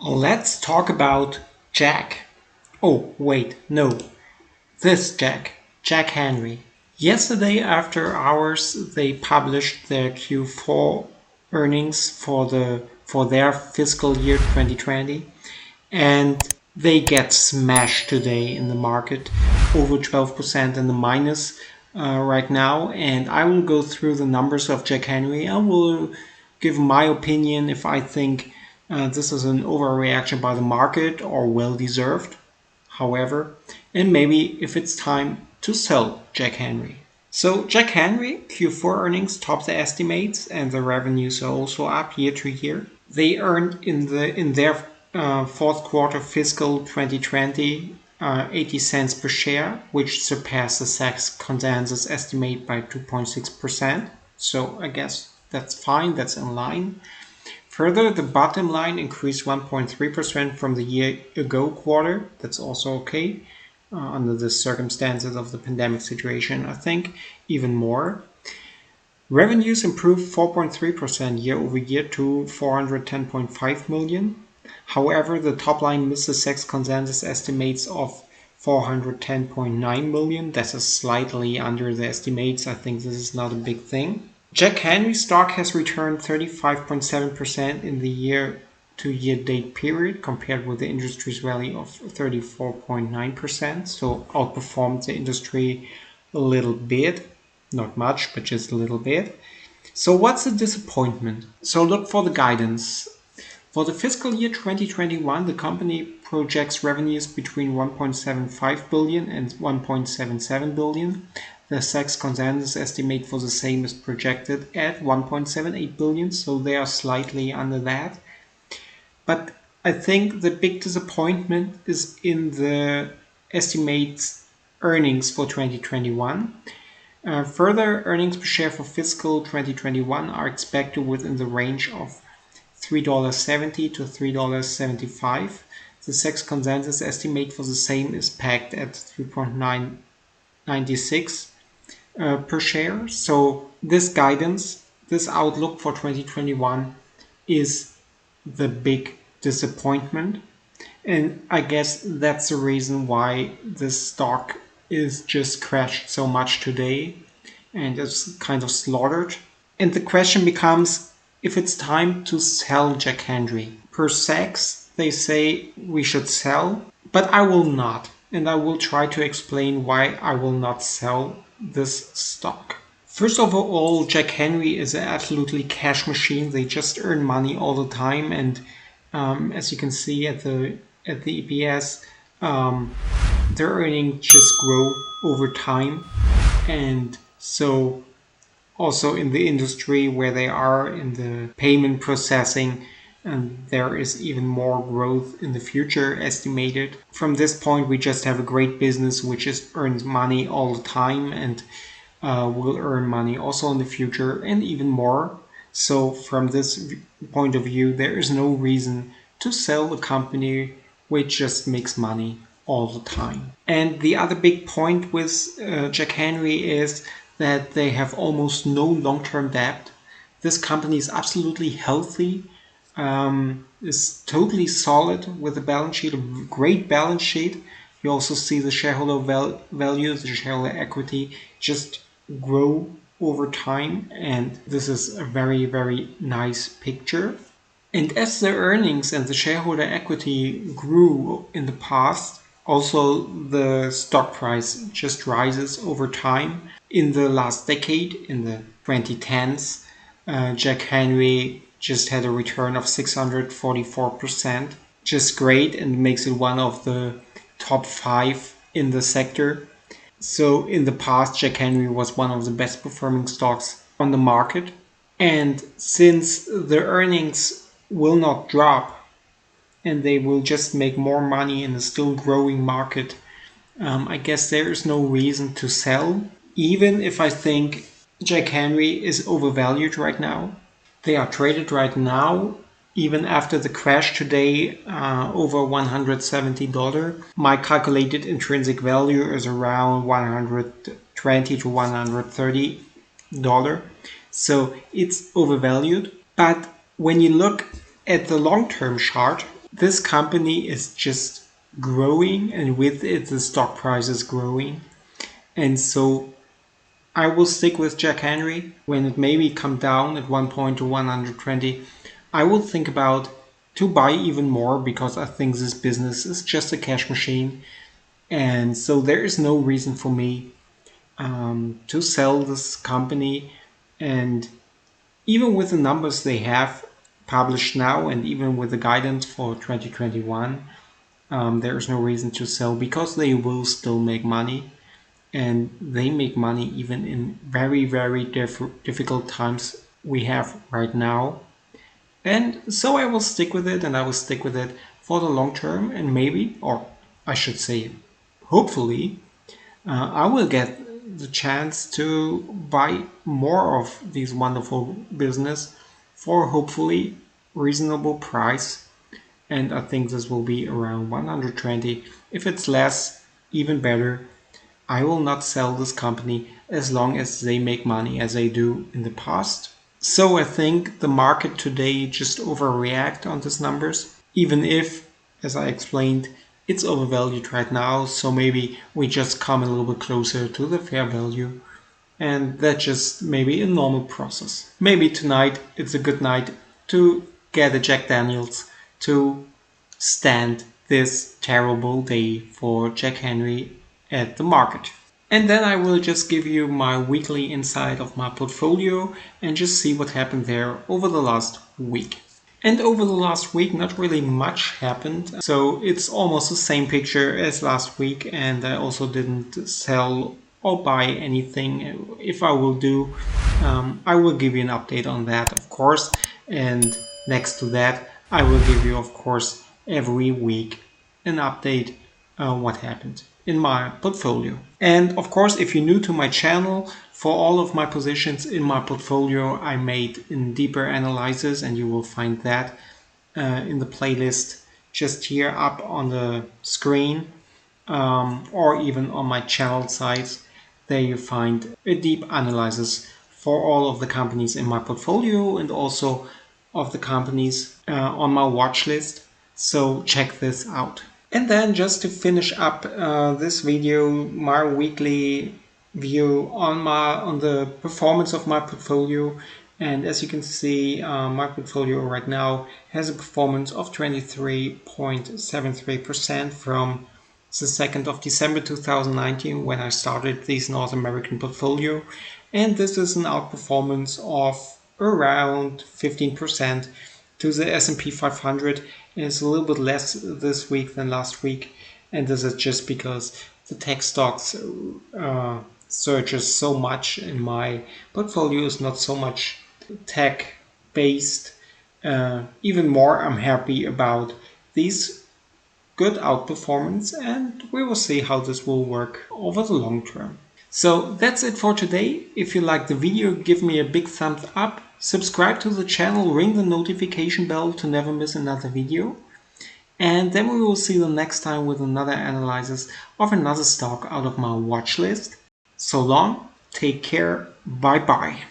Let's talk about Jack. Oh, wait, no. This Jack Henry. Yesterday after hours they published their Q4 earnings for their fiscal year 2020 and they get smashed today in the market, over 12% in the minus right now. And I will go through the numbers of Jack Henry. I will give my opinion if I think this is an overreaction by the market or well deserved, however, and maybe if it's time to sell Jack Henry. So Jack Henry Q4 earnings top the estimates and the revenues are also up year to year. They earned in their fourth quarter fiscal 2020 80 cents per share, which surpassed the SEC's consensus estimate by 2.6%. So I guess that's fine, that's in line. Further, the bottom line increased 1.3% from the year ago quarter. That's also okay under the circumstances of the pandemic situation, I think, even more. Revenues improved 4.3% year over year to 410.5 million. However, the top line missed the SEC's consensus estimates of 410.9 million. That is slightly under the estimates. I think this is not a big thing. Jack Henry stock has returned 35.7% in the year-to-year-date period compared with the industry's rally of 34.9%. So outperformed the industry a little bit. Not much, but just a little bit. So what's the disappointment? So look for the guidance. For the fiscal year 2021, the company projects revenues between 1.75 billion and 1.77 billion. The SEC's consensus estimate for the same is projected at 1.78 billion, so they are slightly under that. But I think the big disappointment is in the estimates earnings for 2021. Further, earnings per share for fiscal 2021 are expected within the range of $3.70 to $3.75. The SEC's consensus estimate for the same is pegged at 3.96 per share. So this guidance, this outlook for 2021 is the big disappointment. And I guess that's the reason why this stock is just crashed so much today and is kind of slaughtered. And the question becomes if it's time to sell Jack Henry. Per SECs, they say we should sell, but I will not. And I will try to explain why I will not sell this stock. First of all, Jack Henry is an absolutely cash machine. They just earn money all the time, and as you can see at the EPS, their earnings just grow over time. And so also in the industry where they are in the payment processing, and there is even more growth in the future estimated. From this point, we just have a great business which just earns money all the time and will earn money also in the future and even more. So from this point of view, there is no reason to sell a company which just makes money all the time. And the other big point with Jack Henry is that they have almost no long-term debt. This company is absolutely healthy. Is totally solid with a balance sheet, a great balance sheet. You also see the shareholder value, the shareholder equity just grow over time, and this is a very, very nice picture. And as the earnings and the shareholder equity grew in the past, also the stock price just rises over time. In the last decade, in the 2010s, Jack Henry just had a return of 644%, just great, and makes it one of the top 5 in the sector. So in the past, Jack Henry was one of the best performing stocks on the market. And since the earnings will not drop and they will just make more money in a still growing market, I guess there is no reason to sell, even if I think Jack Henry is overvalued right now. They are traded right now, even after the crash today, over $170. My calculated intrinsic value is around $120 to $130. So it's overvalued. But when you look at the long-term chart, this company is just growing, and with it the stock price is growing. And so I will stick with Jack Henry. When it maybe come down at one point to 120, I will think about to buy even more, because I think this business is just a cash machine. And so there is no reason for me to sell this company. And even with the numbers they have published now, and even with the guidance for 2021, there is no reason to sell, because they will still make money. And they make money even in very, very difficult times we have right now. And so I will stick with it, and I will stick with it for the long term. And maybe, or I should say, hopefully, I will get the chance to buy more of these wonderful business for hopefully reasonable price. And I think this will be around 120. If it's less, even better. I will not sell this company as long as they make money as they do in the past. So I think the market today just overreact on these numbers, even if, as I explained, it's overvalued right now. So maybe we just come a little bit closer to the fair value, and that's just maybe a normal process. Maybe tonight it's a good night to get a Jack Daniels to stand this terrible day for Jack Henry at the market. And then I will just give you my weekly insight of my portfolio and just see what happened there over the last week. And over the last week, not really much happened. So it's almost the same picture as last week. And I also didn't sell or buy anything. If I will do, I will give you an update on that, of course. And next to that, I will give you, of course, every week an update what happened in my portfolio. And of course, if you're new to my channel, for all of my positions in my portfolio, I made in deeper analysis, and you will find that in the playlist just here up on the screen, or even on my channel site. There you find a deep analysis for all of the companies in my portfolio, and also of the companies on my watch list. So check this out. And then just to finish up this video, my weekly view on the performance of my portfolio. And as you can see, my portfolio right now has a performance of 23.73% from the 2nd of December 2019, when I started this North American portfolio. And this is an outperformance of around 15% to the S&P 500. And it's a little bit less this week than last week. And this is just because the tech stocks surges so much, and my portfolio is not so much tech based. Even more, I'm happy about these good outperformance, and we will see how this will work over the long term. So that's it for today. If you liked the video, give me a big thumbs up, subscribe to the channel, ring the notification bell to never miss another video. And then we will see you next time with another analysis of another stock out of my watch list. So long, take care, bye bye.